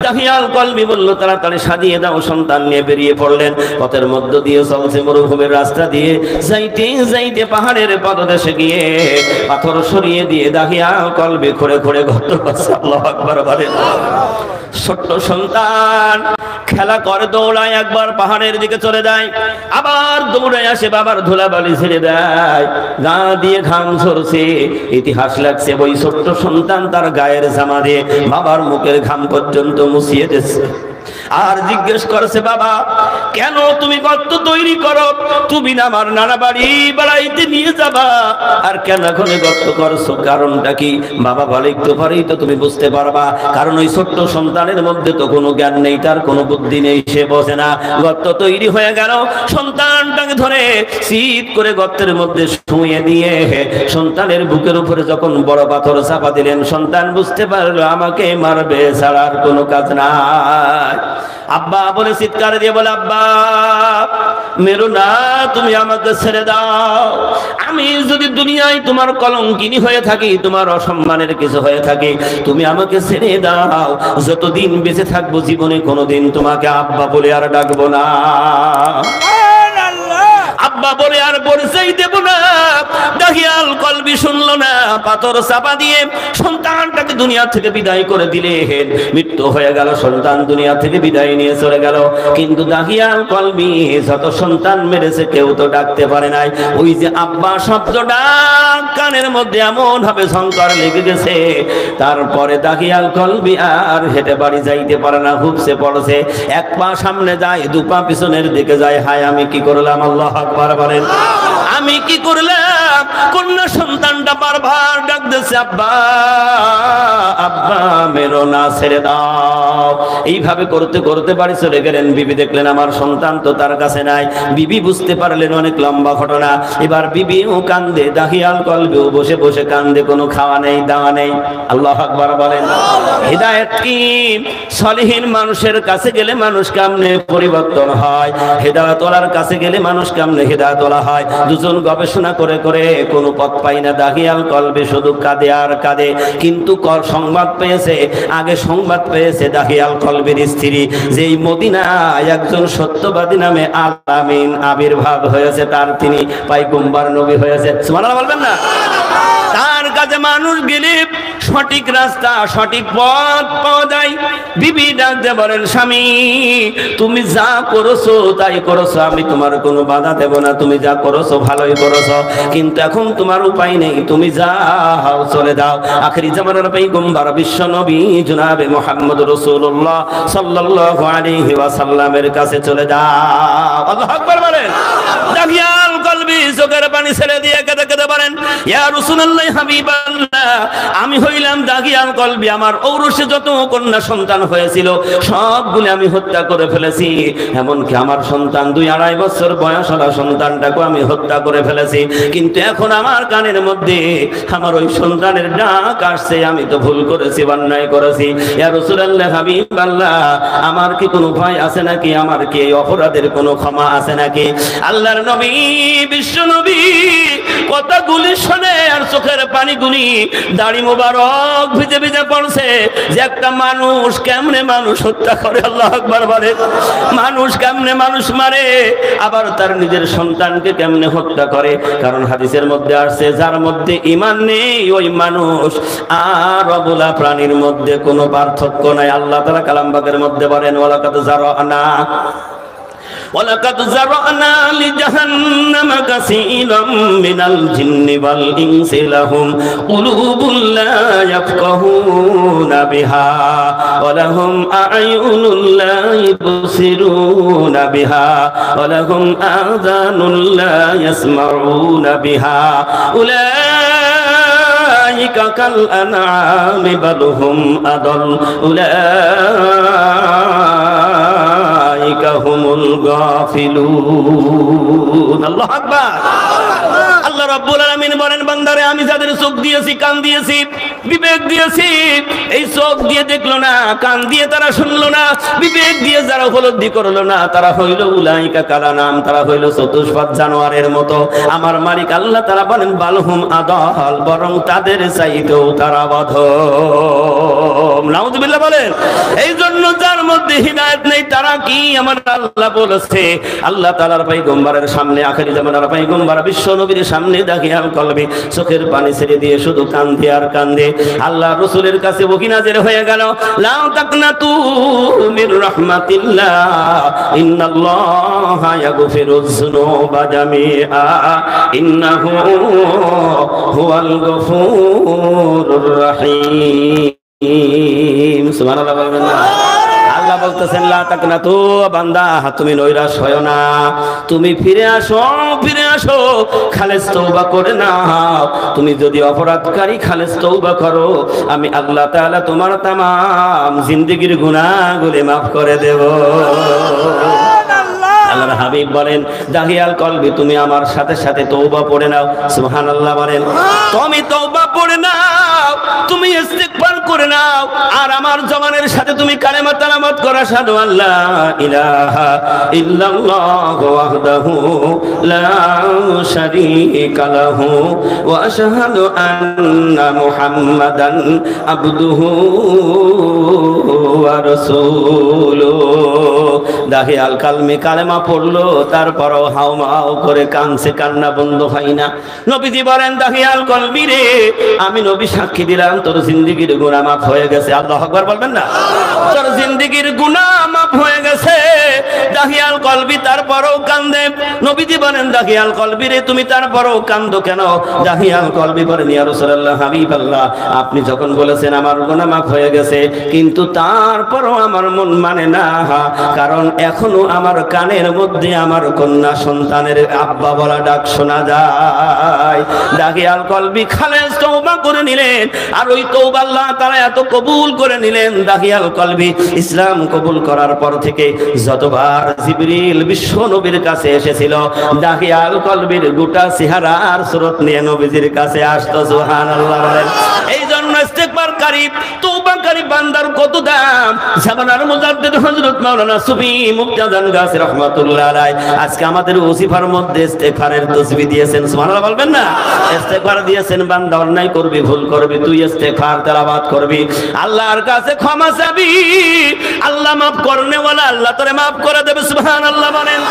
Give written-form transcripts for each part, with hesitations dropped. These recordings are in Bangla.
দাহিয়াল কলবি বলল তাড়াতাড়ি সাজিয়ে দাও, সন্তান নিয়ে বেরিয়ে পড়লেন। পথের মধ্য দিয়ে চলছে মরুভূমির রাস্তা দিয়ে, যাইতে যাইতে পাহাড়ের পদদেশে গিয়ে পাথর সরিয়ে দিয়ে দাহিয়াল কলবি খুঁড়ে খুঁড়ে গর্ত করছে। আল্লাহু আকবার বলেন। ছোট্ট সন্তান খেলা করে, দৌড়ায়, একবার পাহাড়ের দিকে চলে যায়, আবার দৌড়ায় আসে, বাবার ধুলাবালি ছেড়ে দেয়, গা দিয়ে ঘাম ঝরছে। ইতিহাস লাগছে ওই ছোট্ট সন্তান তার গায়ের জামা দিয়ে বাবার মুখের ঘাম পর্যন্ত মুছিয়ে দিচ্ছে। আর জিজ্ঞেস করছে, বাবা কেন তুমি গর্ত তৈরি করো? তুমি না আমার নানা বাড়ি বেড়াইতে নিয়ে যাবা, আর কেন এখন গর্ত করছো? কারণটা কি? বাবা বলে, একটু পরেই তো তুমি বুঝতে পারবা। কারণ ওই ছোট্ট সন্তানের মধ্যে তো কোনো জ্ঞান নেই, তার কোনো বুদ্ধি নেই, সে বোঝে না। গর্ত তৈরি হয়ে গেল, সন্তানটাকে ধরে শীত করে গর্তের মধ্যে শুয়ে দিয়ে সন্তানের বুকের উপরে যখন বড় পাথর চাপা দিলেন, সন্তান বুঝতে পারলো আমাকে মারবে ছাড়া আর কোনো কাজ নাই। আব্বা বলে চিৎকার দিয়ে বলে, আব্বা মেরো না, তুমি আমাকে ছেড়ে দাও। আমি যদি দুনিয়ায় তোমার কলঙ্কিনী হয়ে থাকি, তোমার অসম্মানের কিছু হয়ে থাকি, তুমি আমাকে ছেড়ে দাও। যতদিন বেঁচে থাকবো জীবনে কোনোদিন তোমাকে আব্বা বলে আর ডাকবো না, আব্বা বলে আর পরিচয় দেব না। দাহিয়াল কলবি শুনলো না, পাথর চাপা দিয়ে সন্তানটাকে দুনিয়া থেকে বিদায় করে দিলেন। মৃত্যু হয়ে গেল, সন্তান দুনিয়া থেকে বিদায় নিয়ে চলে গেল। কিন্তু দাহিয়াল কলবি যত সন্তান মেরেছে কেউ তো ডাকতে পারে নাই। ওই যে আব্বা শব্দটা কানের মধ্যে এমন ভাবে ঝংকার লেগে গেছে, তারপরে দাহিয়াল কলবি আর হেঁটে বাড়ি যাইতে পারে না, হুপসে পড়ছে। এক পা সামনে যায়, দু পা পিছনের দিকে যায়। হায় আমি কি করলাম? আল্লাহু আকবার বলেন। আমি কি করলাম? কন্যা সন্তানটা বারবার ডাক দিচ্ছে, আব্বা আব্বা মেরো না, ছেড়ে দাও। এইভাবে করতে করতে বাড়ি চলে গেলেন। বিবি দেখলেন আমার সন্তান তো তার কাছে নাই। বিবি বুঝতে পারলেন অনেক লম্বা ঘটনা। এবার বিবিও কান্দে, দাহিয়াল কলবিও বসে বসে কান্দে, কোনো খাওয়া নেই, দাওয়া নেই। আল্লাহু আকবার বলেন। হিদায়াত কি? সলিহীন মানুষের কাছে গেলে মানুষ কেমনে পরিবর্তন হয়, হিদায়াত ওয়ালার কাছে গেলে মানুষ কেমনে হিদায়াত ওয়ালা হয়। দুজন গবেষণা করে করে কোনো পথ পাই না। দাহিয়াল কলবি শুধু কাঁদে আর কাঁদে। কিন্তু সংবাদ পেয়েছে, আগে সংবাদ পেয়েছে দাহিয়াল কলবির স্ত্রী, যে এই মদিনায় একজন সত্যবাদী নামে আল আমিন আবির্ভাব হয়েছে, তার তিনি পয়গম্বর নবী হয়েছে। সুবহানাল্লাহ বলবেন না? তার কাছে মানুষ গেলে সঠিক রাস্তা, সঠিক পথ পাওয়া যায়। বিবি ডাকতে বলেন, স্বামী তুমি যা করেছো তাই করেছো, আমি তোমার কোনো বাধা দেব না, তুমি যা করেছো ভালোই করেছো, কিন্তু এখন তোমার উপায় নেই, তুমি যাও, চলে যাও। আখিরি জামানার পয়গম্বর বিশ্ব নবী জনাবে মুহাম্মদ রাসূলুল্লাহ সাল্লাল্লাহু আলাইহি ওয়াসাল্লামের কাছে চলে যাও। আল্লাহু আকবার বলেন। দাহিয়াল কলবি চোখের পানি ছেড়ে দিয়ে কেঁদে কেঁদে বলেন, ইয়া রাসূলুল্লাহ হাবিবাল্লাহ, আমি হইলাম দাহিয়াল কলবি, আমার ঔরসে যত কন্যা সন্তান হয়েছিল সবগুলো আমি হত্যা করে ফেলেছি। এমনকি আমার সন্তান 2-2.5 বছর বয়স হলো সন্তানটাকে আমি হত্যা করে ফেলেছি। কিন্তু এখন আমার কানের মধ্যে আমার ওই সন্তানের ডাক আসছে, আমি তো ভুল করেছি, অন্যায় করেছি। ইয়া রাসূলুল্লাহ হাবিবাল্লাহ, আমার কি কোনো ভয় আছে নাকি? আমার কি এই অপরাধের কোনো ক্ষমা আছে নাকি? আল্লাহর নবী বিশ্ব নবী কথাগুলি শুনে আর চোখের পানিগুলি দাড়ি মোবারক ভিজে ভিজে পড়ছে, যে একটা মানুষ কেমনে মানুষ হত্যা করে। আল্লাহু আকবার বলে। মানুষ কেমনে মানুষ মারে, আবার তার নিজের সন্তানকে কেমনে হত্যা করে। কারণ হাদিসের মধ্যে আসছে, যার মধ্যে ঈমান নেই ওই মানুষ আর অবলা প্রাণীর মধ্যে কোনো পার্থক্য নাই। আল্লাহ তাআলা কালাম পাকের মধ্যে বলেন, ওয়ালাকাদ যারানা লিজাহান্নামা কাসীরাম মিনাল জিন্নি ওয়াল ইনসি লাহুম কুলুবুন লা ইয়াফকাহুনা বিহা ওয়া লাহুম আ'য়ুনুন লা ইবসিরুনা বিহা ওয়া লাহুম আযানুন লা ইয়াসমাউনা বিহা উলাইকা কাল আনআমি বাল হুম আদাল উলাইকা হুমুল গাফিলুন। আল্লাহু আকবার। আল্লাহ রব্বুল আলামিন বলেন, বান্দারে আমি যাদের চোখ দিয়েছি, কান দিয়েছি, বিবেক দিয়েছি, এই চোখ দিয়ে দেখলো না, কান দিয়ে তারা শুনলো না, বিবেক দিয়ে যারা উপলব্ধি করলো না, তারা হইল উলাইকা কালানাম, তারা হইল চতুষ্পদ জানোয়ারের মতো। আমার মালিক আল্লাহ তাআলা বলেন বালহুম আদাল, বরং তাদের চাইতেও তারা অধম। নাউযুবিল্লাহ বলেন। এই জন্য যার মধ্যে হিদায়াত নেই তারা কি, আমার আল্লাহ বলেছে, আল্লাহ তাআলার পয়গম্বরের সামনে, আখেরি জামানার পয়গম্বর বিশ্ব নবীর সামনে দাখিয়াল কলবে চোখের পানি ছেড়ে দিয়ে শুধু কান্দে আর কান্দে। আল্লাহ রাসূলের কাছে ওহী নাযিল হয়ে গেল, লা তাকনাতু মির রাহমাতিল্লাহ ইন্নাল্লাহা ইয়াগফিরুয যুনুবা জামিআ ইন্নাহু হুয়াল গফুরুর রহিম। সুবহানাল্লাহ বলবেন না? আল্লাহ বলতেছেন লা তাকনাতু, বান্দা তুমি নৈরাশ হয় না, তুমি ফিরে আসো, ফিরে আসো, খালেস তওবা করে নাও। তুমি যদি অপরাধকারী খালেস তওবা করো, আমি আল্লাহ তাআলা তোমার তামাম জিন্দেগীর গুনাহগুলি মাফ করে দেব। আল্লাহর হাবিব বলেন, দাহিয়াল কলবি তুমি আমার সাথে সাথে তওবা পড়ে নাও। সুবহানাল্লাহ বলেন। তুমি তওবা পড়ে নাও, তুমি ইস্তিগফার করে নাও, আর আমার জবানের সাথে তুমি কালেমা তেলাওয়াত করো, আশহাদু আল্লা ইলাহা ইল্লাল্লাহু ওয়াহদাহু লা শারীকা লাহু ওয়া আশহাদু আন্না মুহাম্মাদান আবদুহু ওয়া রাসূলুহু। দাহিয়াল কালমে কালেমা পড়লো, তারপরও হাউমাউ করে কানছে, কান্না বন্ধ হয় না। নবীজি বলেন, দাহিয়াল কলবি রে, আমি নবী সাক্ষী দিলাম তোর জিন্দেগীর গুনাহ মাফ হয়ে গেছে। আল্লাহু আকবার বলবেন না? তোর জিন্দেগীর গুনাহ মাফ হয়ে গেছে। দাহিয়াল কলবি তারপরও কান্দে। নবীজি বলেন, দাহিয়াল কলবি রে, তুমি তারপরও কান্দো কেন? দাহিয়াল কলবি বলেন, ইয়া রাসূলুল্লাহ, হাবিবাল্লাহ, আপনি যখন বলেছেন আমার গুনাহ মাফ হয়ে গেছে, কিন্তু তারপরও আমার মন মানে না, কারণ এখনো আমার কানের মধ্যে আমার কন্যা সন্তানের আব্বা বলা ডাক শোনা যায়। দাহিয়াল কলবি খালেস তওবা করে নিলেন, আর ওই তওবা আল্লাহ তাআলা এত কবুল করে নিলেন। দাহিয়াল কলবি ইসলাম কবুল করার পর থেকে যতবার জিবরিল বিশ্ব নবীর কাছে এসেছিল, দাহিয়াল কলবির গোটা চেহারা আর সুরত নিয়ে নবীজির কাছে আসতো। সুবহানাল্লাহ বলেন। এই জন্য ইস্তিগফারকারী তওবাকারী বান্দার কত দাম। জামানার মুজাদ্দিদ হযরত মাওলানা সুফি মুক্তাদান গাছী রাহমাতুল্লাহ আলাইহি আজকে আমাদের ওসিফার মধ্যে ইস্তিগফারের তাসবিহ দিয়েছেন। সুবহানাল্লাহ বলবেন না? ইস্তিগফার দিয়েছেন, বান্দা অন্যায় করবি, ভুল করবি, তুই ইস্তিগফার তেলাওয়াত করবি, আল্লাহর কাছে ক্ষমা চাবি, আল্লাহ মাফ করনে ওয়ালা, আল্লাহ তোরে মাফ করে দেবে। সুবহানাল্লাহ বলেন।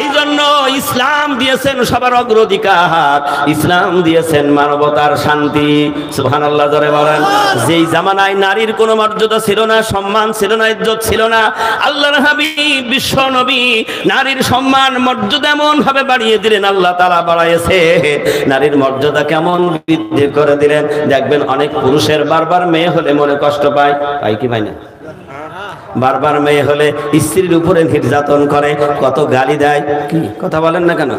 এই জন্য ইসলাম দিয়েছেন সবার অগ্রাধিকার, ইসলাম দিয়েছেন মানবতার শান্তি। সুবহানাল্লাহ জোরে বলেন। যেই জামানায় নারীর কোনো মর্যাদা ছিল না, সম্মান ছিল না, ইজ্জত ছিল না, আল্লাহর হাবিব বিশ্ব নবী নারীর সম্মান মর্যাদা এমন ভাবে বাড়িয়ে দিলেন, আল্লাহ তাআলা বাড়াইছে। নারীর মর্যাদা কেমন বৃদ্ধি করে দিলেন, দেখবেন অনেক পুরুষের বারবার মেয়ে হলে মনে কষ্ট পায়, পাই কি পায় না? বারবার মেয়ে হলে স্ত্রীর উপরে নির্যাতন করে, কত গালি দেয়। কি কথা বলেন না কেন?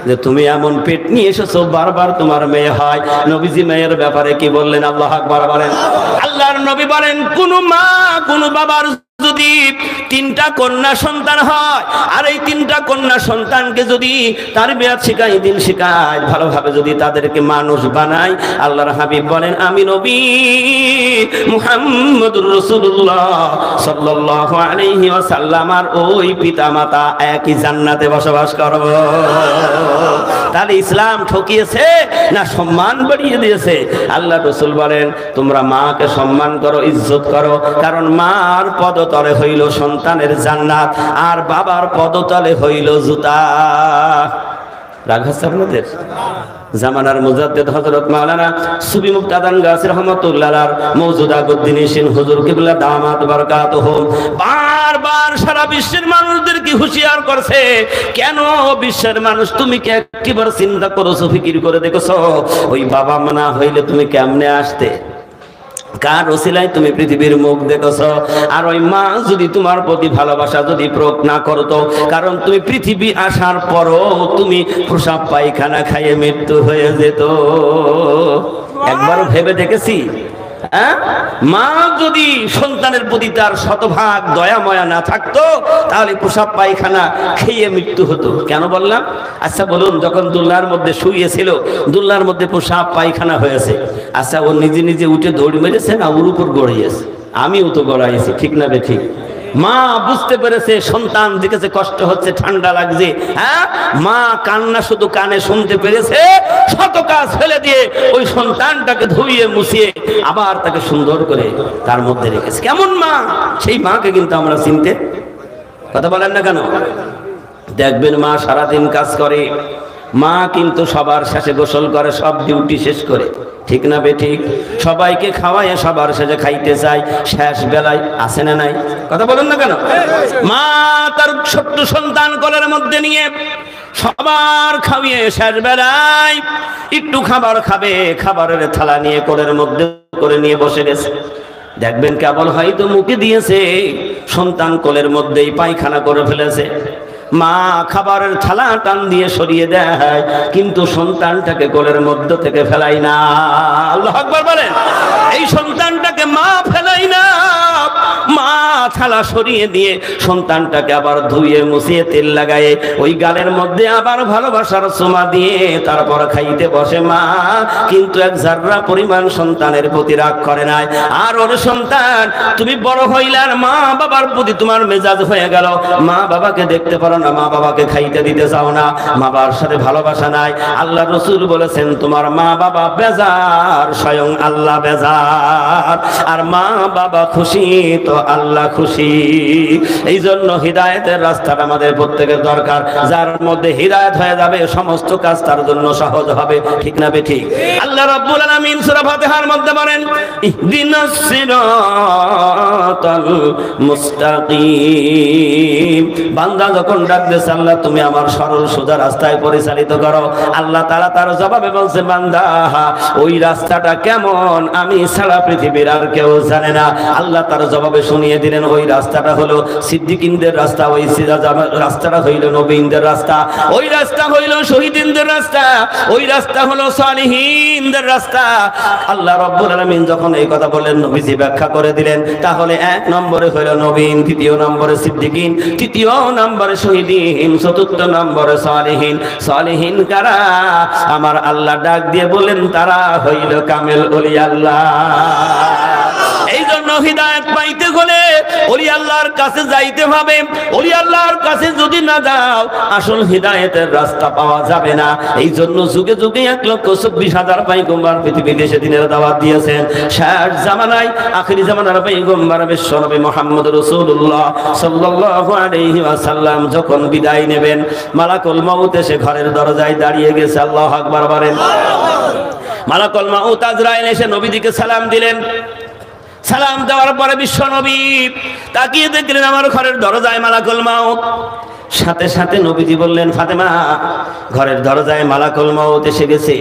যে তুমি এমন পেট নিয়ে এসেছো, বারবার তোমার মেয়ে হয়। নবীজি মেয়ের ব্যাপারে কি বললেন? আল্লাহু আকবার বলেন। আল্লাহর নবী বলেন, কোন মা কোন বাবার যদি তিনটা কন্যা সন্তান হয়, আর এই তিনটা কন্যা সন্তানকে যদি তারবিয়াত শিখায়, দিন শিখায়, ভালোভাবে যদি তাদেরকে মানুষ বানায়, আল্লাহর হাবিব বলেন, আমি নবী মুহাম্মদুর রাসূলুল্লাহ সাল্লাল্লাহু আলাইহি ওয়াসাল্লাম আর ওই পিতামাতা একই জান্নাতে বসবাস করব। তাহলে ইসলাম ঠকিয়েছে না সম্মান বাড়িয়ে দিয়েছে? আল্লাহ রাসূল বলেন, তোমরা মাকে সম্মান করো, ইজ্জত করো, কারণ মার পদতলে হইল সন্তানের জান্নাত, আর বাবার পদতলে হইল জুতা। রাগ হচ্ছে আপনাদের? জামানার মুজাদ্দিদ হযরত মাওলানা সুফি মুক্তাদান গাছী রাহমাতুল্লাহ আলাইহি মওজুদা গদ্দিনিশিন হুজুর কিবলা দামাত বারাকাতুহু বারবার সারা বিশ্বের মানুষদেরকে হুঁশিয়ার করছে, কেন বিশ্বের মানুষ তুমি কি একবার চিন্তা করেছো, ফিকির করে দেখেছো, ওই বাবা মা হইলে তুমি কেমনে আসতে, কার ওসিলায় তুমি পৃথিবীর মুখ দেখেছো? আর ওই মা যদি তোমার প্রতি ভালোবাসা যদি প্রয়োগ না করতো, কারণ তুমি পৃথিবী আসার পরও তুমি প্রসাব পায়খানা খাইয়ে মৃত্যু হয়ে যেত। একবারও ভেবে দেখেছি হ্যাঁ, মা যদি সন্তানের প্রতি তার শতভাগ দয়া ময়া না থাকতো তাহলে প্রসাব পায়খানা খেয়ে মৃত্যু হতো। কেন বললাম? আচ্ছা বলুন, যখন দুল্লার মধ্যে শুয়েছিল, দুল্লার মধ্যে প্রসাব পায়খানা হয়েছে, আচ্ছা ও নিজে নিজে উঠে দৌড় মেরেছে না ওর উপর গড়িয়েছে? আমিও তো গড়াইছি, ঠিক না বে ঠিক? মা বুঝতে পেরেছে, সন্তান দেখেছে কষ্ট হচ্ছে, ঠান্ডা লাগছে, হ্যাঁ, মা কান্না শুধু কানে শুনতে পেরেছে, শত কাজ ফেলে দিয়ে ওই সন্তানটাকে ধুইয়ে মুছিয়ে আবার তাকে সুন্দর করে তার মধ্যে রেখেছে। কেমন মা? সেই মাকে কিন্তু আমরা চিনতে, কথা বলেন না কেন? দেখবেন মা সারাদিন কাজ করে, মা কিন্তু সবার শেষে গোসল করে, সব ডিউটি শেষ করে, ঠিক না বে ঠিক? সবাইকে খাওয়ায় সবার শেষে খাইতে চাই, শেষ বেলায় আসে না নাই? কথা বলেন না কেন? মা তার ছোট্ট সন্তান কোলের মধ্যে নিয়ে সবার খাওয়িয়ে শেষ বেলায় একটু খাবার খাবে, খাবারের থালা নিয়ে কোলের মধ্যে করে নিয়ে বসে গেছে। দেখবেন কেবল হয়তো মুখে দিয়েছে, সন্তান কোলের মধ্যেই পায়খানা করে ফেলেছে। মা খাবারের থালা টান দিয়ে সরিয়ে দেয়, কিন্তু সন্তানটাকে কোলের মধ্য থেকে ফেলাই না। আল্লাহু আকবার বলেন। এই সন্তানটাকে মা ফেলাই না, মা থালা সরিয়ে দিয়ে সন্তানটাকে আবার ধুয়ে মুছিয়ে তেল লাগায়ে ওই গালের মধ্যে আবার ভালোবাসার চুমা দিয়ে তারপর খাইতে বসে মা, কিন্তু এক জাররা পরিমাণ সন্তানের প্রতি রাগ করে নাই। আর ওর সন্তান, তুমি বড় হইলার, মা বাবার প্রতি তোমার মেজাজ হয়ে গেল, মা বাবাকে দেখতে পারো না, মা বাবাকে খাইতে দিতে চাও না, মা বাবার সাথে ভালোবাসা নাই। আল্লাহ রাসূল বলেছেন, তোমার মা বাবা বেজার, স্বয়ং আল্লাহ বেজার, আর মা বাবা খুশি তো আল্লাহ খুশি। এই জন্য হিদায়াতের রাস্তাটা আমাদের প্রত্যেকের দরকার। যার মধ্যে হিদায়াত হয়ে যাবে, সমস্ত কাজ তার জন্য সহজ হবে, ঠিক না বে ঠিক? আল্লাহ রাব্বুল আলামিন সূরা ফাতিহার মধ্যে বলেন, ইহদিনাস সিরাতাল মুস্তাকিম। বান্দা যখন ডাকতেছে, আল্লাহ তুমি আমার সরল সোজা রাস্তায় পরিচালিত করো, আল্লাহ তাআলা তার জবাবে বলছে, বান্দা ওই রাস্তাটা কেমন আমি ছাড়া পৃথিবীর আর কেউ জানে না। আল্লাহ তার জবাবে শুনিয়ে দিলেন, ওই রাস্তাটা হলো সিদ্দিকীনদের রাস্তা, ওই রাস্তাটা হইল নবীনদের রাস্তা, ওই রাস্তা হইল শহীদিনদের রাস্তা, ওই রাস্তা হলো সালিহিনদের রাস্তা। আল্লাহ রাব্বুল আলামিন যখন এই কথা বললেন, নবীজি ব্যাখ্যা করে দিলেন, তাহলে এক নম্বরে হইল নবীন, দ্বিতীয় নম্বরে সিদ্দিকীন, তৃতীয় নম্বরে শহীদিন, চতুর্থ নম্বরে সালিহিন। সালিহিন কারা? আমার আল্লাহ ডাক দিয়ে বলেন, তারা হইল কামেল ওলি আল্লাহ। এই জন্য হিদায়াত পাইতে হলে ওলি আল্লাহর কাছে যাইতে হবে। ওলি আল্লাহর কাছে যদি না যাও, আসল হিদায়াতের রাস্তা পাওয়া যাবে না। এই জন্য যুগে যুগে 1,24,000 পয়গম্বর পৃথিবীতে সেদিনের দাওয়াত দিয়েছেন। শেষ জামানায় আখিরি জামানার পয়গম্বর বিশ্বনবী মুহাম্মদ রাসূলুল্লাহ সাল্লাল্লাহু আলাইহি ওয়াসাল্লাম যখন বিদায় নেবেন, মালাকুল মউত এসে ঘরের দরজায় দাঁড়িয়ে গেছে। আল্লাহু আকবার বলেন। মালাকুল মউত আজরাইল এসে নবীজিকে সালাম দিলেন। সালাম দেওয়ার পরে বিশ্ব নবী তাকিয়ে দেখলেন আমার ঘরের দরজায় মালাকুল মউত। সাথে সাথে নবীজি বললেন, ফাতেমা, ঘরের দরজায় মালাকুল মউত এসে গেছে।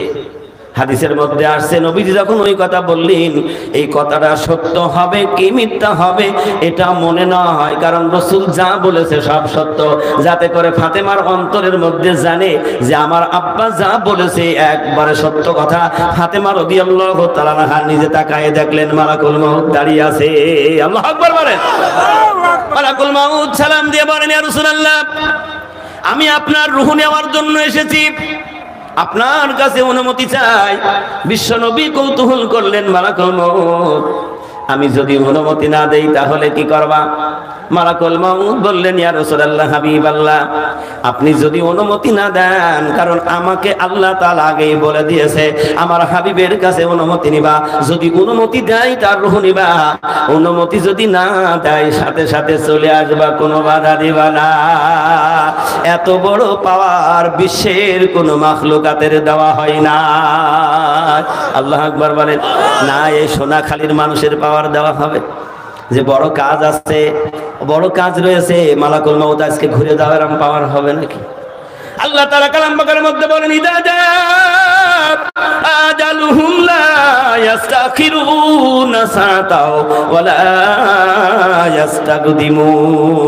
হাদিসের মধ্যে আসছে, নবীজি যখন ওই কথা বললেন, এই কথাটা সত্য হবে কি মিথ্যা হবে এটা মনে নয়, কারণ রাসূল যা বলেছে সব সত্য, যাতে করে ফাতেমার অন্তরের মধ্যে জানে যে আমার আব্বা যা বলেছে একবারে সত্য কথা। ফাতেমা রাদিয়াল্লাহু তাআলা আনহা নিজে তাকায়ে দেখলেন মালাকুল মউত দাঁড়িয়ে আছে। আল্লাহু আকবার বলেন। মালাকুল মউত সালাম দিয়ে বলেন, ইয়া রাসূলুল্লাহ, আমি আপনার রূহ নেওয়ার জন্য এসেছি, আপনার কাছে অনুমতি চাই। বিশ্ব নবী কৌতূহল করলেন, মালাকুল মউত, আমি যদি অনুমতি না দেই তাহলে কি করবা? মালাকুল মউত বললেন, ইয়া রাসূলুল্লাহ, হাবিবাল্লাহ, আপনি যদি অনুমতি না দেন, কারণ আমাকে আল্লাহ তাআলা আগেই বলে দিয়েছে আমার হাবিবের কাছে অনুমতি নিবা, যদি অনুমতি দেয় তার রূহ নিবা, অনুমতি যদি না দেয় সাথে সাথে চলে আসবা, কোনো বাধা দিবা না। এত বড় পাওয়ার বিশ্বের কোন মাখলুকাতের দেওয়া হয় না। আল্লাহু আকবার বলেন। না, এই সোনাখালীর মানুষের পাওয়ার দেওয়া হবে? যে বড় কাজ আছে, বড় কাজ রয়েছে, মালাকুল মউত আজকে ঘুরে যাওয়ার পাওয়ার হবে নাকি? আল্লাহ তাআলা কালাম পাকের মধ্যে বলেন ইদা জাআত আজালুহুম লা ইস্তাখিরুনা সাআতাও ওয়া লা ইস্তাকদিমুন।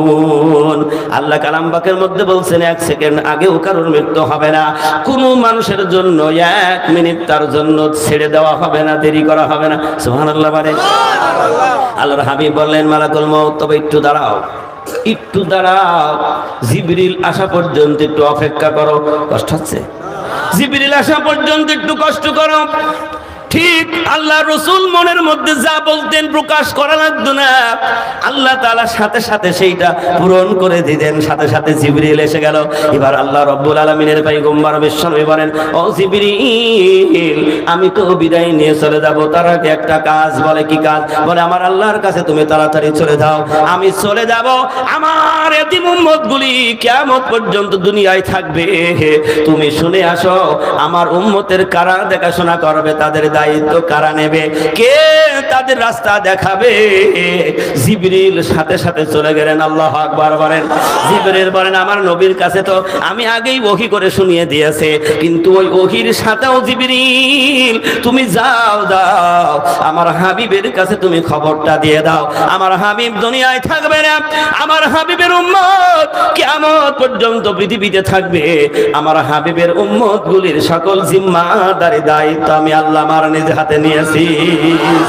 আল্লাহ কালাম পাকের মধ্যে বলছেন 1 সেকেন্ড আগেও কারোর মৃত্যু হবে না, কোন মানুষের জন্য 1 মিনিট তার জন্য ছেড়ে দেওয়া হবে না, দেরি করা হবে না। সুবহানাল্লাহ বলেন। আল্লাহর হাবিব বললেন মালাকুল মউত তবে একটু দাঁড়াও, একটু দাঁড়াও, জিবরিল আসা পর্যন্ত একটু অপেক্ষা করো। কষ্ট হচ্ছে? জিবরিল আসা পর্যন্ত একটু কষ্ট করো। ঠিক আল্লাহ রসুল মনের মধ্যে যা বলতেন প্রকাশ করা লাগতো না, আল্লাহ তাআলা সাথে সাথে সেইটা পূরণ করে দিতেন। সাথে সাথে জিবরিল এসে গেল। এবার আল্লাহ রব্বুল আলামিনের পয়গম্বর বিশ্বনবী বলেন ও জিবরিল আমি তো বিদায় নিয়ে চলে যাব, তার আগে একটা কাজ। বলে কি কাজ? বলে আমার আল্লাহর কাছে তুমি তাড়াতাড়ি চলে যাও, আমি চলে যাব। আমার এতিম উম্মতগুলি কিয়ামত পর্যন্ত দুনিয়ায় থাকবে, তুমি শুনে আসো আমার উম্মতের কারা দেখাশোনা করবে, তাদের দায়িত্ব কারা নেবে, কে তাদের রাস্তা দেখাবে। জিবরিল সাথে সাথে চলে গেলেন। আল্লাহু আকবার বলেন। জিবরিল বলেন আমার নবীর কাছে তো আমি আগেই ওহী করে শুনিয়ে দিয়েছে, কিন্তু ওই ওহীর সাথেও জিবরিল তুমি যাও দাও আমার হাবিবের কাছে তুমি খবরটা দিয়ে দাও, আমার হাবিব দুনিয়ায় থাকবে না, আমার হাবিবের উম্মত কিয়ামত পর্যন্ত পৃথিবীতে থাকবে। আমার হাবিবের উম্মতগুলির সকল জিম্মাদারি দায়িত্ব আমি আল্লাহ আমার নিজ হাতে নিয়েছি।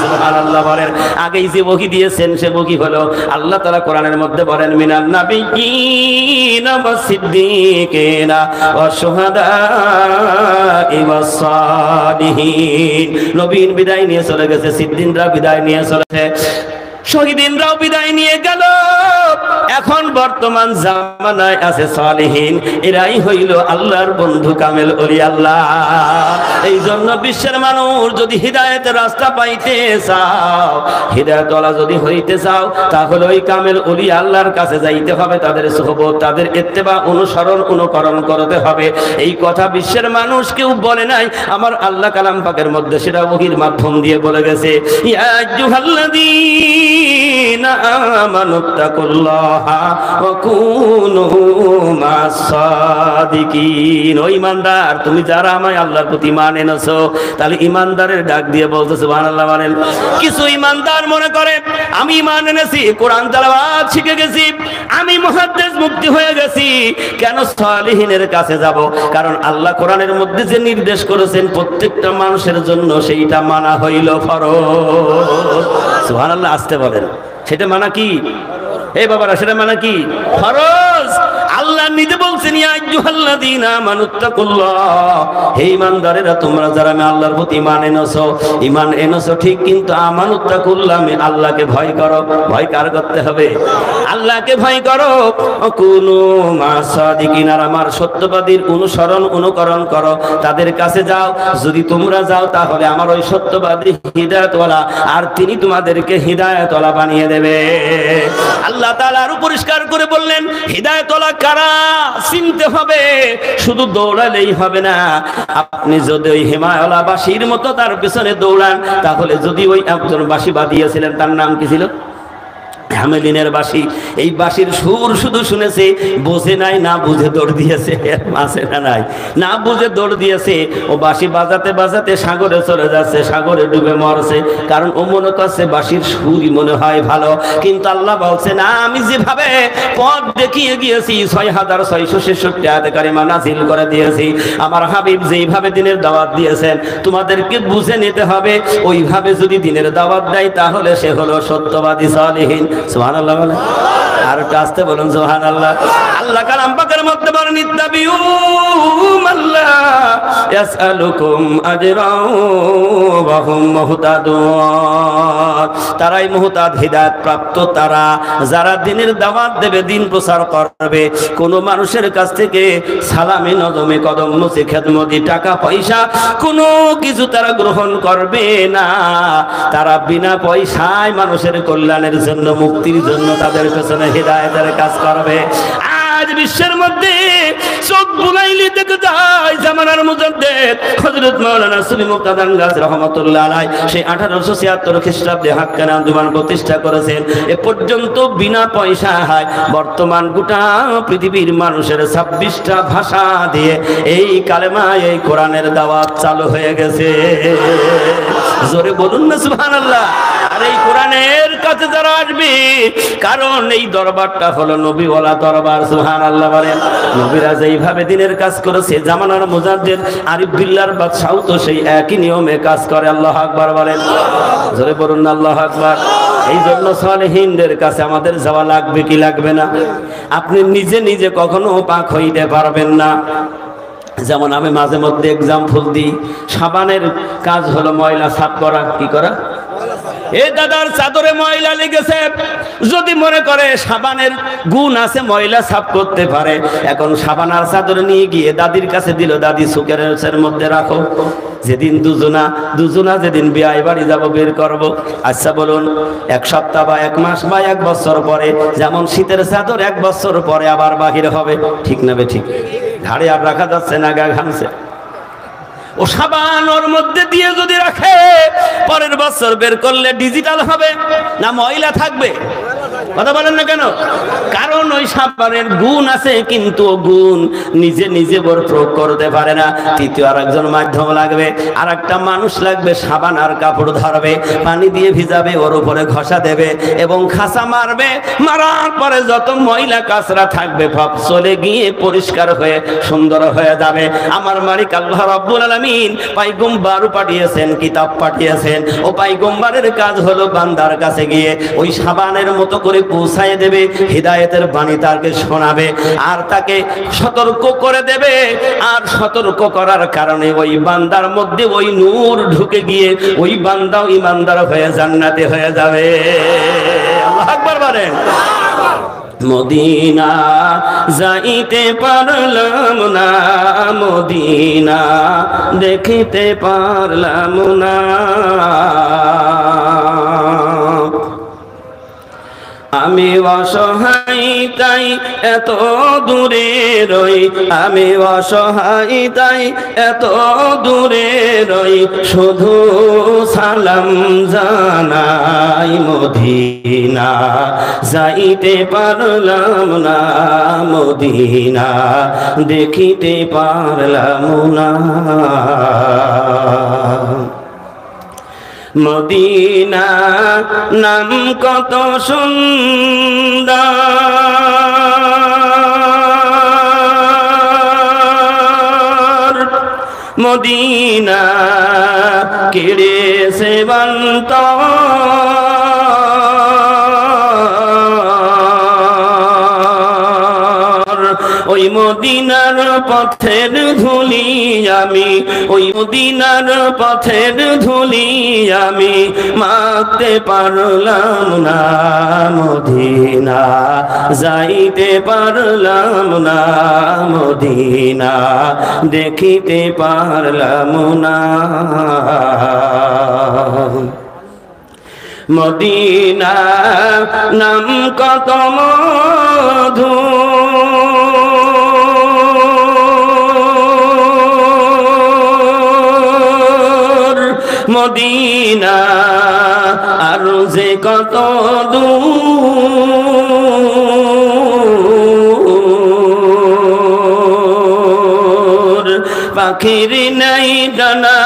সুবহানাল্লাহ বলেন। আগেই যে ওহী দিয়েছেন সে ওহী হলো আল্লাহ তাআলা কোরআনের মধ্যে বলেন মিনান নাবিয়্যিনা ওয়াস সিদ্দীকিনা ওয়াশ শুহাদাই ওয়াস সালিহিন। নবীর বিদায় নিয়ে চলে গেছে, সিদ্দিকরা বিদায় নিয়ে চলেছে, শহীদিনরাও বিদায় নিয়ে গেল। এখন বর্তমান জামানায় আছে সালেহীন, এরাই হইল আল্লাহর বন্ধু কামেল ওলি আল্লাহ। এই জন্য বিশ্বের মানুষ যদি হিদায়াতের রাস্তা পাইতে চাও, হিদায়াতওয়ালা যদি হইতে চাও, তাহলে ওই কামেল ওলি আল্লাহর কাছে যাইতে হবে, তাদের সুহবত তাদের ইত্তেবা অনুসরণ অনুকরণ করতে হবে। এই কথা বিশ্বের মানুষ কেউ বলে নাই, আমার আল্লাহ কালাম পাকের মধ্যে সেটা ওহীর মাধ্যম দিয়ে বলে গেছে ইয়া আইয়ুহাল্লাযীনা আমানুত্তাকুল্লাহা ওয়া কুনু মা'আস সাদিকিন। ও ঈমানদার, তুমি যারা আমায় আল্লাহর প্রতি ঈমান এনেছো, তাহলে ঈমানদারের ডাক দিয়ে বলতে সুবহানাল্লাহ বলেন। কিছু ঈমানদার মনে করে আমি ঈমান এনেছি, কোরআন তেলাওয়াত শিখে গেছি, আমি মুহাদ্দিস মুফতি হয়ে গেছি, কেন সালেহীনের কাছে যাব? কারণ আল্লাহ কোরআনের মধ্যে যে নির্দেশ করেছেন প্রত্যেকটা মানুষের জন্য সেইটা মানা হইল ফরজ। সুবহানাল্লাহ আসতে বলেন। সেটা মানা কি? হে বাবারা, সেটা মানে কি? ফরজ। আল্লাহ নিজে বলছেন ইয়া আইয়ুহাল্লাযীনা আমানুত্তাকুল্লাহ, হে ঈমানদারেরা তোমরা যারা আমি আল্লাহর প্রতি ঈমান এনেছো ঠিক, কিন্তু আমানুত্তাকুল্লাহ আমি আল্লাহকে ভয় করো। ভয় কার করতে হবে? আল্লাহকে ভয় করো। কুনু মা'আস সাদিকিন, আর আমার সত্যবাদীর অনুসরণ অনুকরণ করো, তাদের কাছে যাও। যদি তোমরা যাও তাহলে আমার ওই সত্যবাদী হিদায়াতওয়ালা, আর তিনি তোমাদেরকে হিদায়াতওয়ালা বানিয়ে দেবে। আল্লাহ তাআলা আরো পরিষ্কার করে বললেন হিদায়াতওয়ালা কারা চিনতে হবে, শুধু দৌড়ালেই হবে না। আপনি যদি ওই হিমায়লা বাসীর মতো তার পিছনে দৌড়ান, তাহলে যদি ওই একজন বাঁশি বাজিয়েছিলেন, তার নাম কি ছিল? হামেলিনের বাঁশি। এই বাঁশির সুর শুধু শুনেছে, বোঝে নাই, না বুঝে দৌড় দিয়েছে। আছে না নাই? না বুঝে দৌড় দিয়েছে। ও বাঁশি বাজাতে বাজাতে সাগরে চলে যাচ্ছে, সাগরে ডুবে মরছে। কারণ ও মনে করছে বাঁশির সুরই মনে হয় ভালো। কিন্তু আল্লাহ বলছে না, আমি যেভাবে পথ দেখিয়ে গিয়েছি, 6666 আয়াত কারিমা নাযিল করে দিয়েছি, আমার হাবিব যেইভাবে দিনের দাওয়াত দিয়েছেন তোমাদেরকে বুঝে নিতে হবে। ওইভাবে যদি দিনের দাওয়াত দেয় তাহলে সে হলো সত্যবাদী সালেহীন। সুবহানাল্লাহ বলেন। আর একটু আসতে বলুন সুবহানাল্লাহ। আল্লাহ কালাম পাকের মধ্যে বলেন ইত্তাবিউ মাল্লা ইয়াসআলুকুম আজরাও ওয়া হুম মুহতাদুন। তারাই মুহতাদ, হিদায়াত প্রাপ্ত তারা যারা দিনের দাওয়াত দেবে, দিন প্রচার করবে। কোন মানুষের কাছ থেকে সালামি নজমে কদম মুছে খেদমতি টাকা পয়সা কোনো কিছু তারা গ্রহণ করবে না। তারা বিনা পয়সায় মানুষের কল্যাণের জন্য, মুক্তির জন্য তাদের পেছনে হিদায়াতের কাজ করবে। আর আজ বিশ্বের মধ্যে চোখ বুলাইলে দেখে যায় জামানার মুজাদ্দেদ হযরত মাওলানা সুফি মুক্তাদান গাজী রহমাতুল্লাহ আলাইহি সেই 1876 খ্রিস্টাব্দে হাক্কানি আঞ্জুমান প্রতিষ্ঠা করেছেন। এ পর্যন্ত বিনা পয়সায় বর্তমান গোটা পৃথিবীর মানুষের 26টা ভাষা দিয়ে এই কালেমা এই কোরআনের দাওয়াত চালু হয়ে গেছে। জোরে বলুন না সুবহানাল্লাহ। আর এই কোরআনের কাছে যারা আসবে, কারণ এই দরবারটা হলো নবীওয়ালা দরবার। সুবহানাল্লাহ বলেন। নবীরা যেইভাবে দিনের কাজ করেছে, জামানার মুজাদ্দিদ আরিফ বিল্লাহর বাদশাহ তো সেই একই নিয়মে কাজ করে। আল্লাহু আকবার বলেন। জোরে বলুন না আল্লাহু আকবার। এই জন্য সালেহিনদের কাছে আমাদের যাওয়া লাগবে কি লাগবে না? আপনি নিজে নিজে কখনো পাক হইতে পারবেন না। যেমন আমি মাঝে মধ্যে এক্সাম্পল দিই, সাবানের কাজ হলো ময়লা সাফ করা। কি করা? এ দাদার চাদরে ময়লা লেগেছে, যদি মনে করে সাবানের গুণ আছে, ময়লা সাফ করতে পারে, এখন সাবান আর চাদর নিয়ে গিয়ে দাদির কাছে দিল, দাদি সুকেরের মধ্যে রাখো, যেদিন দুজনা যেদিন বিয়ে বাড়ি যাব বের করব। আচ্ছা বলুন, এক সপ্তাহ বা এক মাস বা এক বছর পরে, যেমন শীতের চাদর এক বছর পরে আবার বাহির হবে, ঠিক না বে ঠিক? ঘাড়ে আর রাখা যাচ্ছে না, গা ঘামছে। ও সাবান ওর মধ্যে দিয়ে যদি রাখে, পরের বছর বের করলে ডিজিটাল হবে না ময়লা থাকবে? কথা বলেন না কেন? কারণ ওই সাবানের গুণ আছে, কিন্তু গুণ নিজে নিজে প্রয়োগ করতে পারে না। তৃতীয় আরেকজন মাধ্যম লাগবে, আর একটা মানুষ লাগবে, সাবান আর কাপড় ধরবে, পানি দিয়ে ভিজাবে, ওর উপরে ঘষা দেবে এবং খাসা মারবে। মারার পরে যত ময়লা কাঁচরা থাকবে সব চলে গিয়ে পরিষ্কার হয়ে সুন্দর হয়ে যাবে। আমার মালিক আল্লাহ রাব্বুল আলামিন পয়গম্বর পাঠিয়েছেন, কিতাব পাঠিয়েছেন। ও পয়গম্বরের কাজ হলো বান্দার কাছে গিয়ে ওই সাবানের মতো করে পৌঁছায় দেবে, হিদায়াতের বাণী তাকে শোনাবে আর তাকে সতর্ক করে দেবে। আর সতর্ক করার কারণে ওই বান্দার মধ্যে ওই নূর ঢুকে গিয়ে ওই বান্দাও ঈমানদার হয়ে জান্নাতে হয়ে যাবে। আল্লাহু আকবার বলেন। মদিনা যাইতে পারলাম না, মদিনা দেখিতে পারলাম না, আমি অসহায় তাই এত দূরে রই, আমি অসহায় তাই এত দূরে রই, শুধু সালাম জানাই মদিনা যাইতে পারলাম না, মদিনা দেখিতে পারলাম না। মদিনা নাম কত সুন্দর, মদিনা কেড়েছে বান্তর, ওই মদিনার পথের ধুলি আমি, ওই মদিনার পথের ধুলি আমি মাখতে পারলাম না, মদিনা যাইতে পারলাম না, মদিনা দেখিতে পারলাম না। মদিনা নাম কত মধু, মদিনা আর যে কত দূর, পাখির নাই ডানা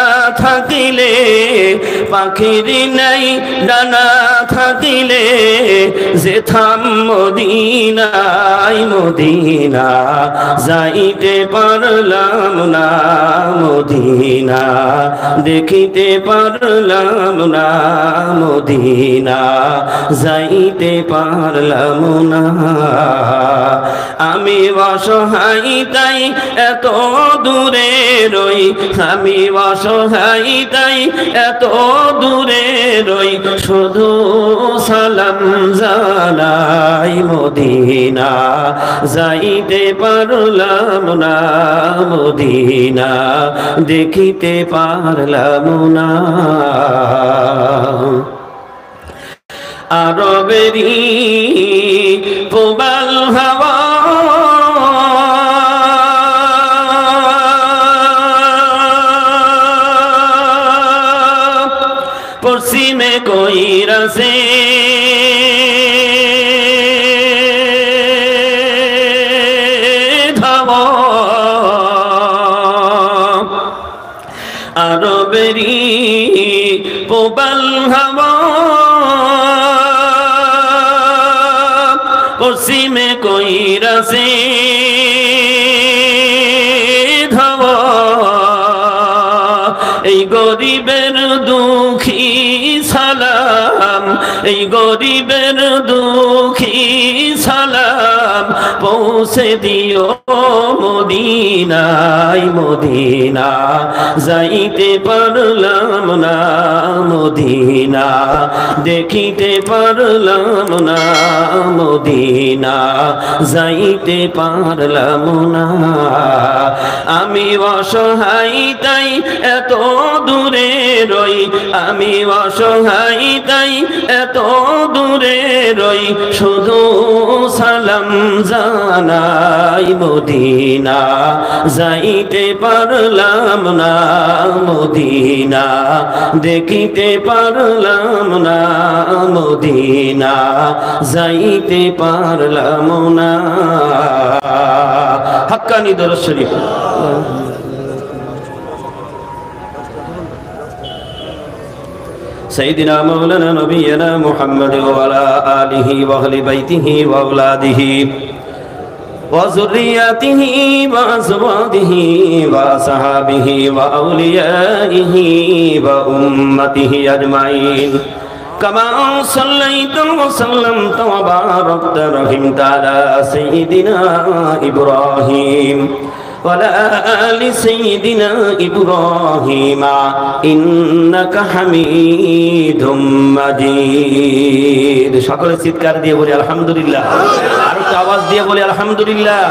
থাকিলে, পাখির নাই ডানা থাকিলে, যেথাম মদিনায়, মদিনা যাইতে পারলাম না, মদিনা দেখিতে পারলাম না, মদিনা যাইতে পারলাম না। আমি অসহায় তাই এত দূরে রই, আমি অসহায় তাই এত দূরে রই, শুধু সালাম জানাই মদিনা যাইতে পারলাম না, মদিনা দেখিতে পারলাম না। আরবেরি প্রবাল হাওয়া বেরি প্রবল হাওয়া পশ্চিমে কই রাসে ধাওয়া এই গরিবের দুঃখী সালাম এই গরিবের দুঃখী সালাম পৌঁছে দিও মদিনায় মদিনা যাইতে পারলাম না মদিনা দেখিতে পারলাম না মদিনা যাইতে পারলাম না আমি অসহায় তাই এত দূরে রই আমি অসহায় তাই এত দূরে রই শুধু সালাম জানাই মদিনা যাইতে পারলাম না মদিনা দেখিতে পারলাম না মদিনা যাইতে পারলাম না হাক্কানি দরুদ শরীফ سيدنا مولانا نبينا محمد وعلى آله وأهل بيته وأولاده وذرياته وأزواجه وصحابه وأوليائه وأمته أجمعين كما صليت وسلمت وباركت رحمت على سيدنا إبراهيم وعلى آل سيدنا إبراهيم إنك حميد مجيد সকলে চিৎকার দিয়ে বলি আলহামদুলিল্লাহ আর একটু আওয়াজ দিয়ে বলি আলহামদুলিল্লাহ